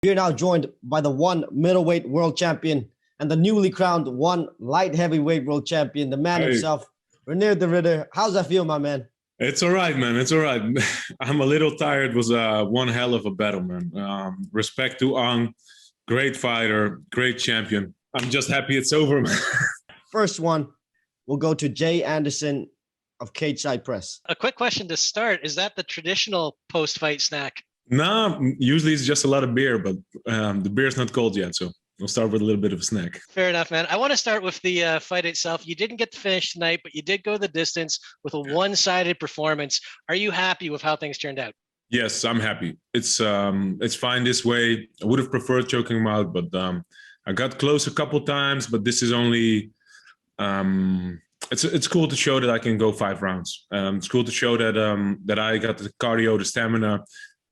We are now joined by the one middleweight world champion and the newly crowned one light heavyweight world champion, the man himself, Reinier de Ridder. How's that feel, my man? It's all right, man. It's all right. I'm a little tired. It was one hell of a battle, man. Respect to Aung, great fighter, great champion. I'm just happy it's over, man. First one will go to Jay Anderson of Cage Side Press. A quick question to start. Is that the traditional post-fight snack? No, usually it's just a lot of beer, but the beer's not cold yet, so we'll start with a little bit of a snack. Fair enough, man. I want to start with the fight itself. You didn't get to finish tonight, but you did go the distance with a one-sided performance. Are you happy with how things turned out? Yes, I'm happy. It's fine this way. I would have preferred choking him out, but I got close a couple times, but this is only... It's cool to show that I can go 5 rounds. It's cool to show that that I got the cardio, the stamina,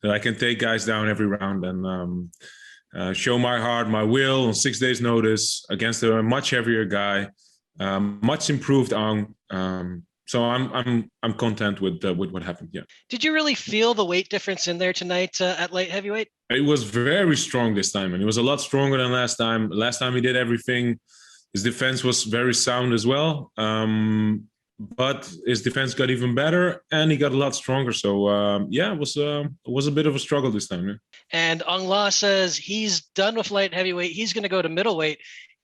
that I can take guys down every round and show my heart, my will on 6 days' notice against a much heavier guy, much improved Aung. So I'm content with what happened. Yeah. Did you really feel the weight difference in there tonight at light heavyweight? It was very strong this time, and it was a lot stronger than last time. Last time he did everything. His defense was very sound as well, but his defense got even better, and he got a lot stronger. So yeah, it was a bit of a struggle this time. Yeah. And Aung La says he's done with light heavyweight. He's going to go to middleweight.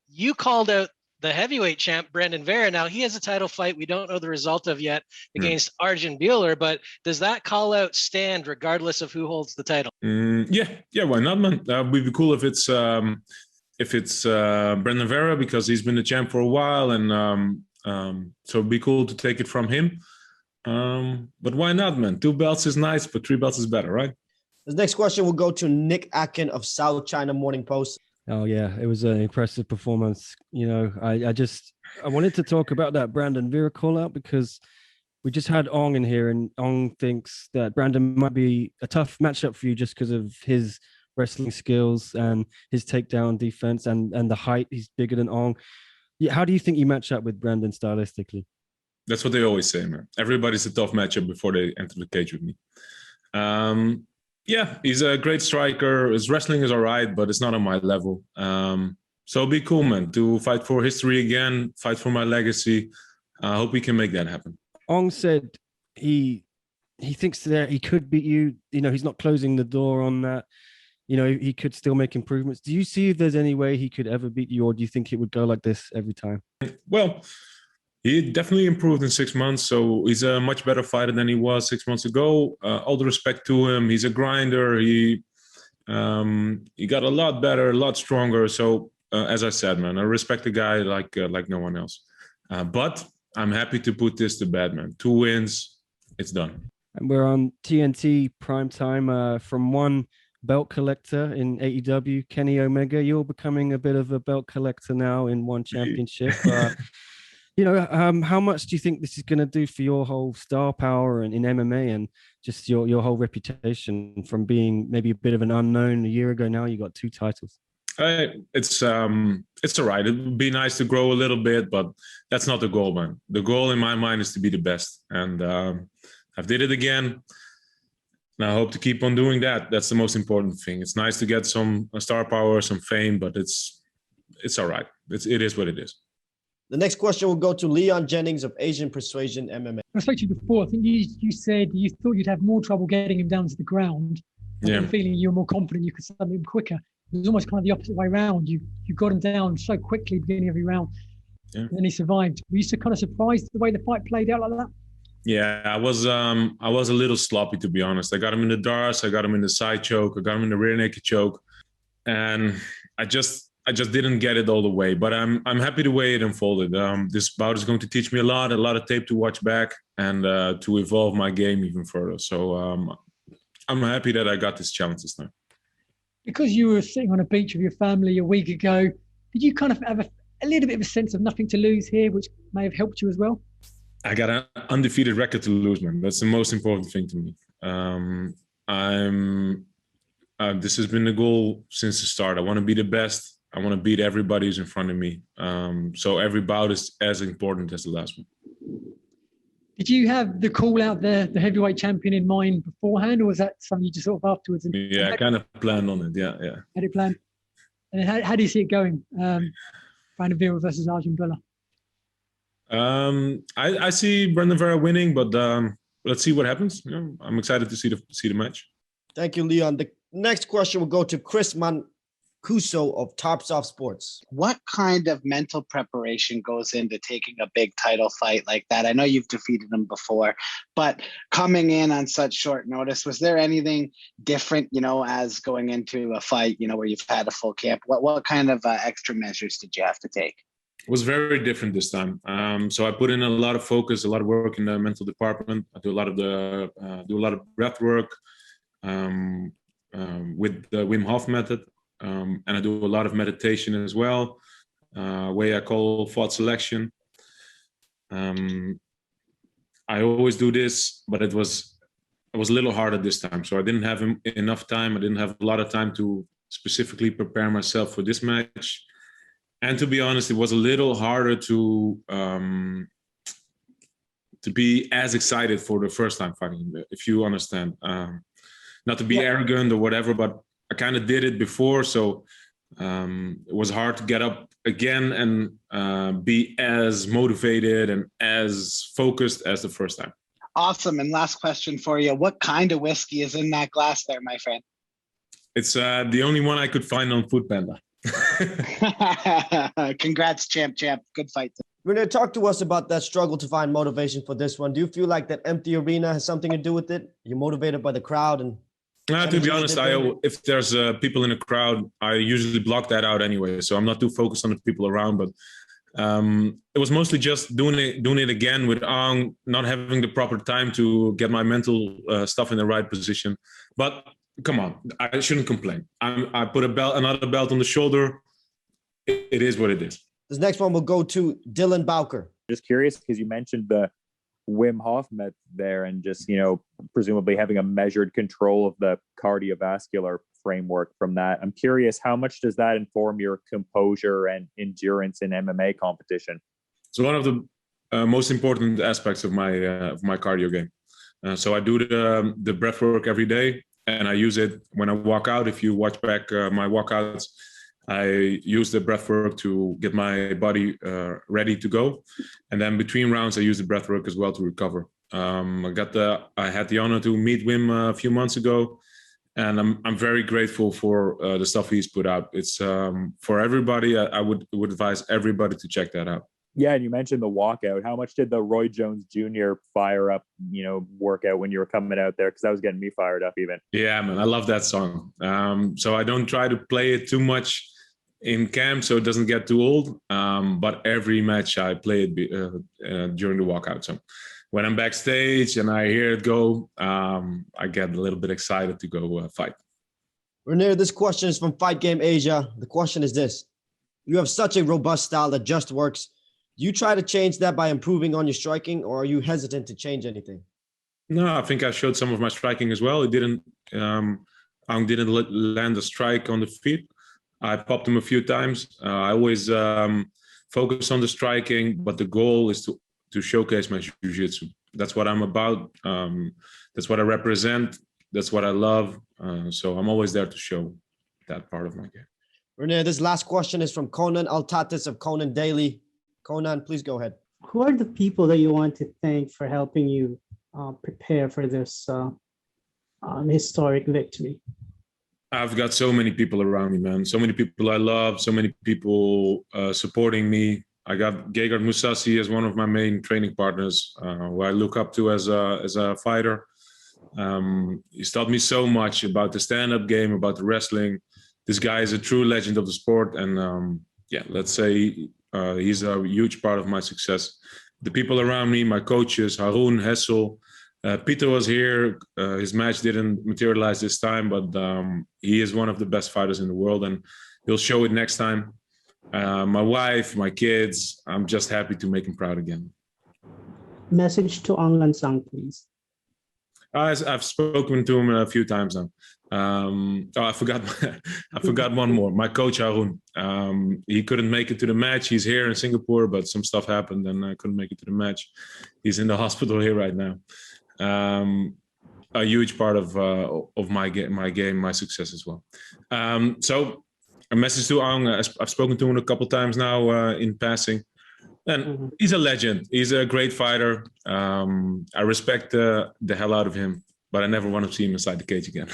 You called out the heavyweight champ, Brandon Vera. Now he has a title fight we don't know the result of yet against Arjun Buehler, but does that call out stand regardless of who holds the title? Yeah, why not, man? Would be cool if it's Brandon Vera, because he's been the champ for a while, and so it'd be cool to take it from him. But why not, man? 2 belts is nice, but 3 belts is better, right? The next question will go to Nick Atkin of South China Morning Post. Oh yeah, it was an impressive performance. You know, I wanted to talk about that Brandon Vera call out because we just had Aung in here, and Aung thinks that Brandon might be a tough matchup for you just because of his wrestling skills and his takedown defense and the height. He's bigger than Aung. Yeah, how do you think you match up with Brandon stylistically? That's what they always say, man. Everybody's a tough matchup before they enter the cage with me. Yeah, he's a great striker. His wrestling is all right, but it's not on my level. So it'll be cool, man, to fight for history again, fight for my legacy. I hope we can make that happen. Aung said he thinks that he could beat you. You know, he's not closing the door on that. You know, he could still make improvements. Do you see if there's any way he could ever beat you, or do you think it would go like this every time? Well, he definitely improved in 6 months, so he's a much better fighter than he was 6 months ago. All the respect to him. He's a grinder. He got a lot better, a lot stronger. So, as I said, man, I respect the guy like no one else. But I'm happy to put this to bed, man. 2 wins, it's done. And we're on TNT primetime from one belt collector in AEW, Kenny Omega. You're becoming a bit of a belt collector now in one championship. You know, how much do you think this is going to do for your whole star power and in MMA and just your whole reputation from being maybe a bit of an unknown a year ago? Now you got 2 titles. It's all right. It would be nice to grow a little bit, but that's not the goal, man. The goal in my mind is to be the best, and I've did it again. And I hope to keep on doing that. That's the most important thing. It's nice to get some star power, some fame, but it's all right. It is what it is. The next question will go to Leon Jennings of Asian Persuasion MMA. I spoke to you before. I think you said you thought you'd have more trouble getting him down to the ground. Yeah. Feeling you were more confident you could submit him quicker. It was almost kind of the opposite way around. You got him down so quickly beginning of every round. Yeah. And then he survived. Were you so kind of surprised the way the fight played out like that? Yeah, I was a little sloppy, to be honest. I got him in the darts, I got him in the side choke, I got him in the rear naked choke, and I just didn't get it all the way. But I'm happy the way it unfolded. This bout is going to teach me a lot of tape to watch back, and to evolve my game even further. So I'm happy that I got this challenge this time. Because you were sitting on a beach with your family a week ago, did you kind of have a little bit of a sense of nothing to lose here, which may have helped you as well? I got an undefeated record to lose, man. That's the most important thing to me. This has been the goal since the start. I want to be the best. I want to beat everybody who's in front of me. So every bout is as important as the last one. Did you have the call out there, the heavyweight champion in mind beforehand, or was that something you just sort of afterwards? Yeah, I kind of planned on it. Yeah, yeah. Had it planned? And then how do you see it going? Brandon Vera versus Arjun Bhullar. I see Brandon Vera winning, but let's see what happens. You know, I'm excited to see the match. Thank you, Leon. The next question will go to Chris Mancuso of Tops Off Sports. What kind of mental preparation goes into taking a big title fight like that? I know you've defeated him before, but coming in on such short notice, was there anything different, you know, as going into a fight, you know, where you've had a full camp? What kind of extra measures did you have to take? It was very different this time. So I put in a lot of focus, a lot of work in the mental department. I do a lot of breath work with the Wim Hof method. And I do a lot of meditation as well, way I call thought selection. I always do this, but it was a little harder this time. So I didn't have enough time. I didn't have a lot of time to specifically prepare myself for this match. And to be honest, it was a little harder to be as excited for the first time fighting, if you understand. Not to be arrogant or whatever, but I kind of did it before, so it was hard to get up again and be as motivated and as focused as the first time. Awesome. And last question for you. What kind of whiskey is in that glass there, my friend? It's the only one I could find on Foodpanda. Congrats, champ. Good fight. Reinier, talk to us about that struggle to find motivation for this one. Do you feel like that empty arena has something to do with it? You're motivated by the crowd and... To be honest, if there's people in a crowd, I usually block that out anyway. So I'm not too focused on the people around. But it was mostly just doing it again with Aung, not having the proper time to get my mental stuff in the right position. But come on, I shouldn't complain. I put another belt on the shoulder. It is what it is. This next one will go to Dylan Bowker. Just curious because you mentioned the Wim Hof method there and just, you know, presumably having a measured control of the cardiovascular framework from that. I'm curious, how much does that inform your composure and endurance in MMA competition? It's one of the most important aspects of my cardio game. So I do the breath work every day, and I use it when I walk out. If you watch back my walkouts, I use the breath work to get my body ready to go. And then between rounds, I use the breath work as well to recover. I had the honor to meet Wim a few months ago, and I'm very grateful for the stuff he's put out. It's for everybody. I would advise everybody to check that out. Yeah, and you mentioned the walkout. How much did the Roy Jones Jr. fire up, you know, workout when you were coming out there? Because that was getting me fired up even. Yeah, man, I love that song. So I don't try to play it too much in camp so it doesn't get too old. But every match I play it during the walkout. So when I'm backstage and I hear it go, I get a little bit excited to go fight. Reinier, this question is from Fight Game Asia. The question is this: you have such a robust style that just works. Do you try to change that by improving on your striking, or are you hesitant to change anything? No, I think I showed some of my striking as well. It didn't land a strike on the feet. I popped him a few times. I always focus on the striking, but the goal is to showcase my jiu-jitsu. That's what I'm about. That's what I represent. That's what I love. So I'm always there to show that part of my game. Reinier, this last question is from Conan Altatis of Conan Daily. Conan, please go ahead. Who are the people that you want to thank for helping you prepare for this historic victory? I've got so many people around me, man. So many people I love, so many people supporting me. I got Gegard Mousasi as one of my main training partners, who I look up to as a fighter. He's taught me so much about the stand-up game, about the wrestling. This guy is a true legend of the sport. And let's say he's a huge part of my success. The people around me, my coaches, Haroon, Hessel, Peter was here. His match didn't materialize this time, but he is one of the best fighters in the world, and he'll show it next time. My wife, my kids, I'm just happy to make him proud again. Message to Aung La N Sang, please. I've spoken to him a few times now. I forgot. I forgot one more. My coach Arun. He couldn't make it to the match. He's here in Singapore, but some stuff happened and I couldn't make it to the match. He's in the hospital here right now. A huge part of my game, my success as well. So a message to Aung. I've spoken to him a couple times now in passing. And he's a legend. He's a great fighter. I respect the hell out of him, but I never want to see him inside the cage again.